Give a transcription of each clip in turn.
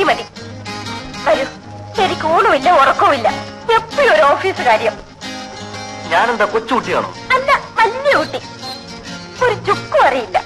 മതി മതി വരൂ. എനിക്ക് ഊണുമില്ല ഉറക്കവുമില്ല, എപ്പോഴും ഒരു ഓഫീസ് കാര്യം. ഞാനെന്താ കൊച്ചുകുട്ടിയാണോ? അല്ല, വലിയ കുട്ടി. ഒരു ചുക്കും അറിയില്ല.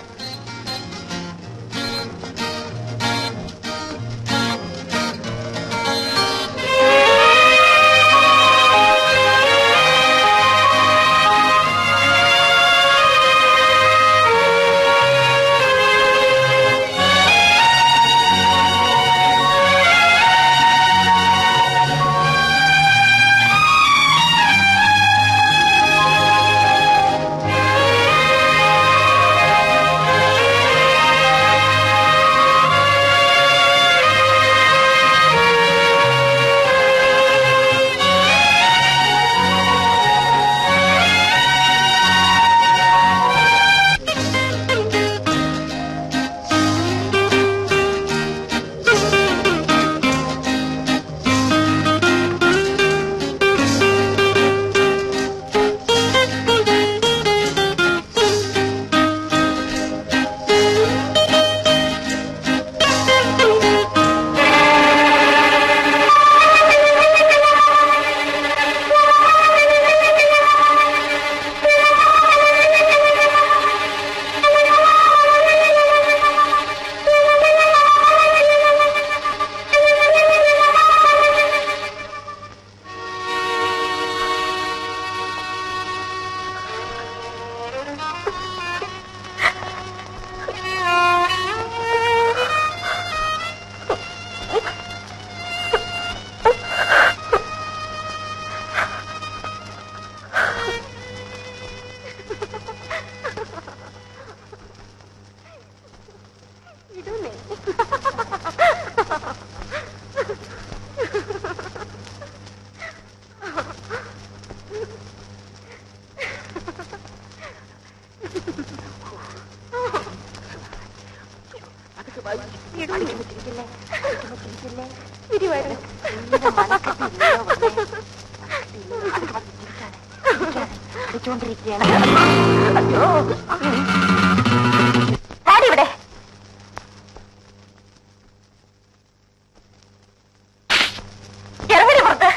ഇറങ്ങി പുറത്ത്.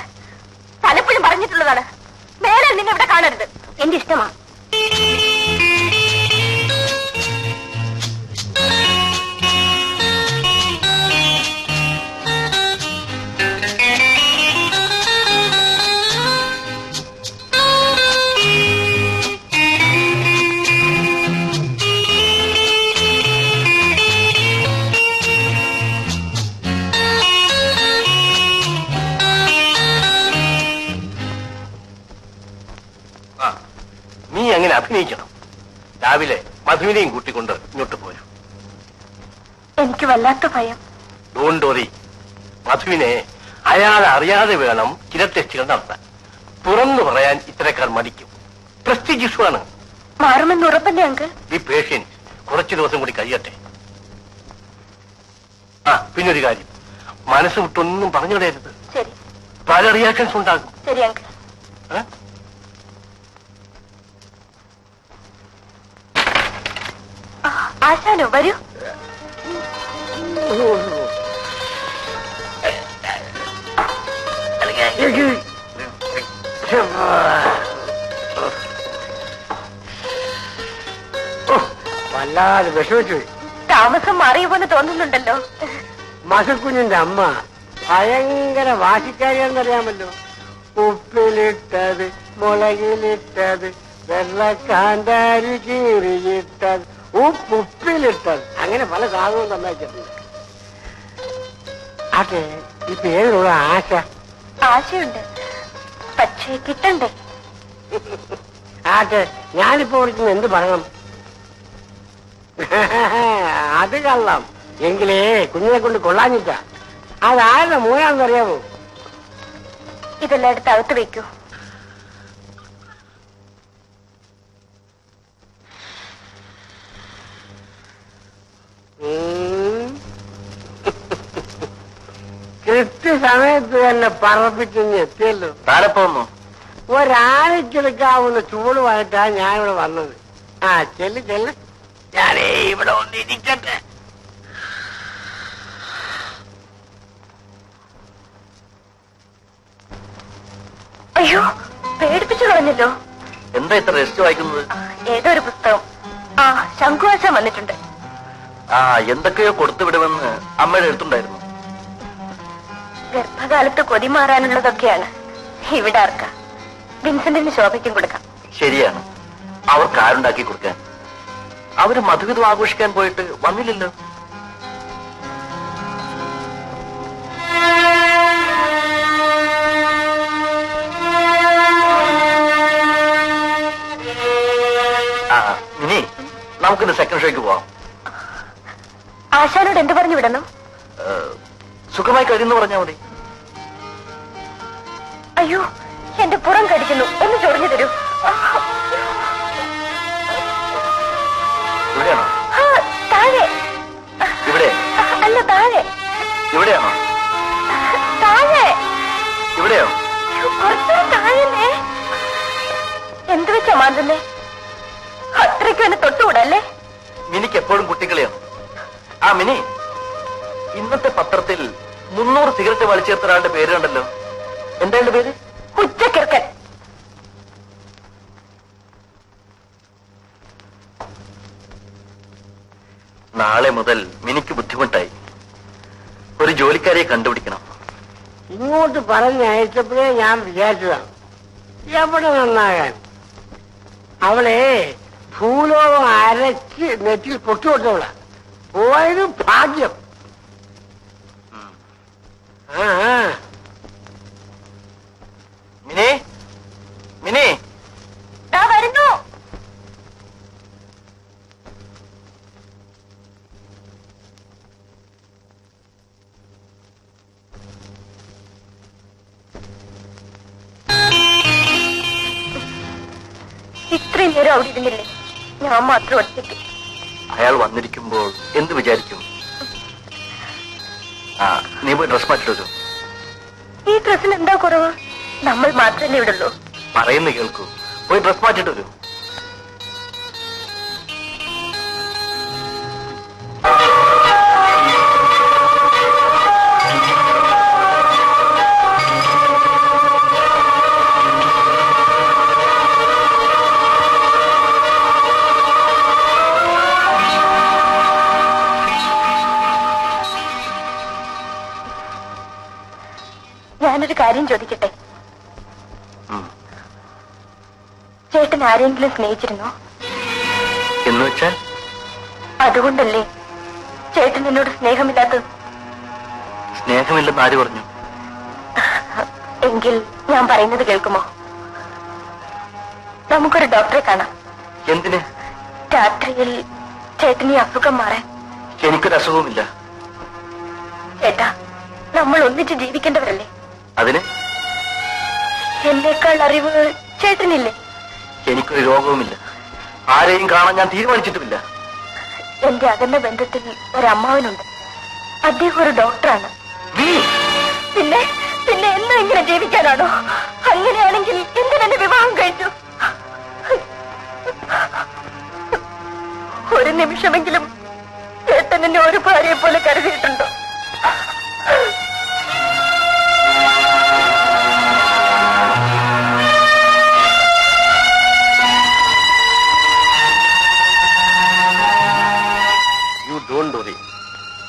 പലപ്പോഴും പറഞ്ഞിട്ടുള്ളതാണ്, മേലെ നിന്നെ ഇവിടെ കാണരുത്. എന്റെ ഇഷ്ടമാണ്. അങ്ങനെ അഭിനയിക്കണം. രാവിലെ മധുവിനെയും കൂട്ടിക്കൊണ്ട് ഇങ്ങോട്ട് പോരും. എനിക്ക് വല്ലാത്ത ഭയം. Don't worry. മധുവിനെ അയാൾ അറിയാതെ വേണം ചില ടെസ്റ്റുകൾ നടത്താൻ. തുറന്നു പറയാൻ ഇത്തരക്കാർ മടിക്കും. പ്രസ്റ്റീജ് ഇഷ്യൂ ആണ്. മാറുമെന്ന് ഉറപ്പല്ലേ അങ്കിൾ? B patients. കുറച്ചു ദിവസം കൂടി കഴിയട്ടെ. പിന്നൊരു കാര്യം, മനസ്സ് വിട്ടൊന്നും പറഞ്ഞിടരുത്. ശരി. പല റിയാക്ഷൻസ് ഉണ്ടാകും. ശരി അങ്കിൾ. ആശാനോ, വരൂ. വല്ലാതെ വിഷമിച്ചു. താമസം മാറിയപോലെ തോന്നുന്നുണ്ടല്ലോ. മസക്കുഞ്ഞിന്റെ അമ്മ ഭയങ്കര വാശിക്കാരിയാണെന്നറിയാമല്ലോ. ഉപ്പിലിട്ടത്, മുളകിലിട്ടത്, വെള്ളക്കാന്താരി കീറിയിട്ടത്, ഉപ്പിലിട്ടത്, അങ്ങനെ പല സാധനവും തന്നയച്ചിട്ടുണ്ട്. അതെ, ഇപ്പൊ ഏതിനുള്ള ആശ? ആശയുണ്ട്, പക്ഷേ കിട്ടണ്ടേ. ആട്ടെ, ഞാനിപ്പോ വിളിക്കുന്ന എന്ത് പറയണം? അത് കള്ളം. എങ്കിലേ കുഞ്ഞിനെ കൊണ്ട് കൊള്ളാഞ്ഞിട്ടാ. അതാരുടെ മൂന്നാണെന്നറിയാമോ? ഇതെല്ലാം എടുത്ത് അകത്ത് വെക്കൂ. കൃത്യസമയത്ത് തന്നെ പറപ്പിച്ചെന്ന് എത്തിയല്ലോ. താരപ്പോന്നു ഒരാഴ്ചെടുക്കാവുന്ന ചൂടുമായിട്ടാ ഞാനിവിടെ വന്നത്. ചെല്ല് ചെല്ല്. ഞാനേ ഇവിടെ ഒന്നിരിക്കട്ടെ. അയ്യോ, പേടിപ്പിച്ചു കളഞ്ഞല്ലോ. എന്താ ഇത്ര രജിസ്റ്റർ വായിക്കുന്നത്? ഏതോ ഒരു പുസ്തകം. ആ, ശംഖുവാശം വന്നിട്ടുണ്ട്. ആ, എന്തൊക്കെയോ കൊടുത്തു വിടുമെന്ന് അമ്മയുടെ എടുത്തുണ്ടായിരുന്നു. ഗർഭകാലത്ത് കൊതി മാറാനുള്ളതൊക്കെയാണ്. ഇവിടെ ആർക്ക? വിൻസെന്റിന് ശോഭയ്ക്കും കൊടുക്കാം. ശരിയാണ്, അവർക്ക് ആരുണ്ടാക്കി കൊടുക്കാൻ. അവര് മധുവിധം ആഘോഷിക്കാൻ പോയിട്ട് വന്നില്ലല്ലോ. ഇനി നമുക്കിന്ന് സെക്കൻഡ് ഷോയ്ക്ക് പോവാം. ആശാനോട് എന്ത് പറഞ്ഞു വിടണം? സുഖമായി കഴിയുന്നു പറഞ്ഞാൽ മതി. അയ്യോ, എന്റെ പുറം കടിക്കുന്നു, ഒന്ന് ചൊറിഞ്ഞു തരൂ. ഇവിടെയാണോ? താഴെ. ഇവിടെ അല്ല, താഴെ. ഇവിടെയാണോ? താഴെ. ഇവിടെയോ? കുറച്ചും താഴെ. എന്ത് വെച്ചാ മാന്തുന്നേ? അത്രയ്ക്കും എന്നെ തൊട്ടുകൂടല്ലേ? മിനിക്ക് എപ്പോഴും കുട്ടികളെയാണ്. ആ മിനി, ഇന്നത്തെ പത്രത്തിൽ 300 സിഗരറ്റ് വലിച്ചേർത്ത ഒരാളുടെ പേര് കണ്ടല്ലോ. എന്താ പേര്? ഉച്ചക്കിർക്കൻ. നാളെ മുതൽ മിനിക്ക് ബുദ്ധിമുട്ടായി. ഒരു ജോലിക്കാരിയെ കണ്ടുപിടിക്കണം. ഇങ്ങോട്ട് പറഞ്ഞയച്ചപ്പോഴേ ഞാൻ വിചാരിച്ചതാണ്, എവിടെ നന്നാകാൻ. അവളെ ഭൂലോകം അരച്ച് നെറ്റിൽ പൊട്ടുകൊട്ടവള പോയത് ഭാഗ്യം. മിനി, മിനി, വരുന്നു. ഇത്രയും നേരം അവിടെ ഇരുന്നില്ലേ? ഞാൻ മാത്രം ഒറ്റയ്ക്ക്. അയാൾ വന്നിരിക്കുമ്പോൾ എന്ത് വിചാരിക്കും? ആ, നീ പോയി ഡ്രസ് മാറ്റിട്ടു. ഈ ഡ്രസ്സിന് എന്താ കുറവ്? നമ്മൾ മാത്രമല്ലേ ഇവിടെ ഉള്ളൂ. പറയുന്നു കേൾക്കൂ, പോയി ഡ്രസ് മാറ്റിട്ട് വരൂ. ഞാനൊരു കാര്യം ചോദിക്കട്ടെ? ചേട്ടൻ ആരെങ്കിലും സ്നേഹിച്ചിരുന്നോ? എന്ന് വെച്ചാൽ? അതുകൊണ്ടല്ലേ ചേട്ടൻ എന്നോട് സ്നേഹമില്ലാത്തത്? സ്നേഹമില്ലെന്ന് ആര് പറഞ്ഞു? എങ്കിൽ ഞാൻ പറയുന്നത് കേൾക്കുമോ? നമുക്കൊരു ഡോക്ടറെ കാണാം. എന്തിന്? രാത്രിയിൽ ചേട്ടന് ഈ അസുഖം മാറാൻ. എനിക്കൊരു അസുഖവുമില്ല. ചേട്ടാ, നമ്മൾ ഒന്നിച്ച് ജീവിക്കേണ്ടവരല്ലേ? അതിന് എന്നേക്കാൾ അറിവ് ചേട്ടനില്ലേ? എനിക്കൊരു രോഗവുമില്ല. ആരെയും കാണാൻ ഞാൻ തീരുമാനിച്ചിട്ടുമില്ല. എന്റെ അകന്ന ബന്ധത്തിൽ ഒരമ്മാവനുണ്ട്. അദ്ദേഹം ഒരു ഡോക്ടറാണ്. പിന്നെ പിന്നെ എന്നും ഇങ്ങനെ ജീവിക്കാനാണോ? അങ്ങനെയാണെങ്കിൽ എന്തിനെന്നെ വിവാഹം കഴിച്ചു? ഒരു നിമിഷമെങ്കിലും ചേട്ടൻ എന്നെ ഒരു ഭാര്യയെ പോലെ കരുതിയിട്ടുണ്ടോ?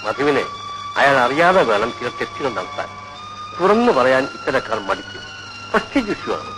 മധുവിനെ അയാൾ അറിയാതെ വേണം ചില ടെസ്റ്റുകൾ നടത്താൻ. തുറന്നു പറയാൻ ഇത്തരക്കാർ മടിക്കും. പ്രസ്റ്റീജ് ഇഷ്യൂ ആണ്.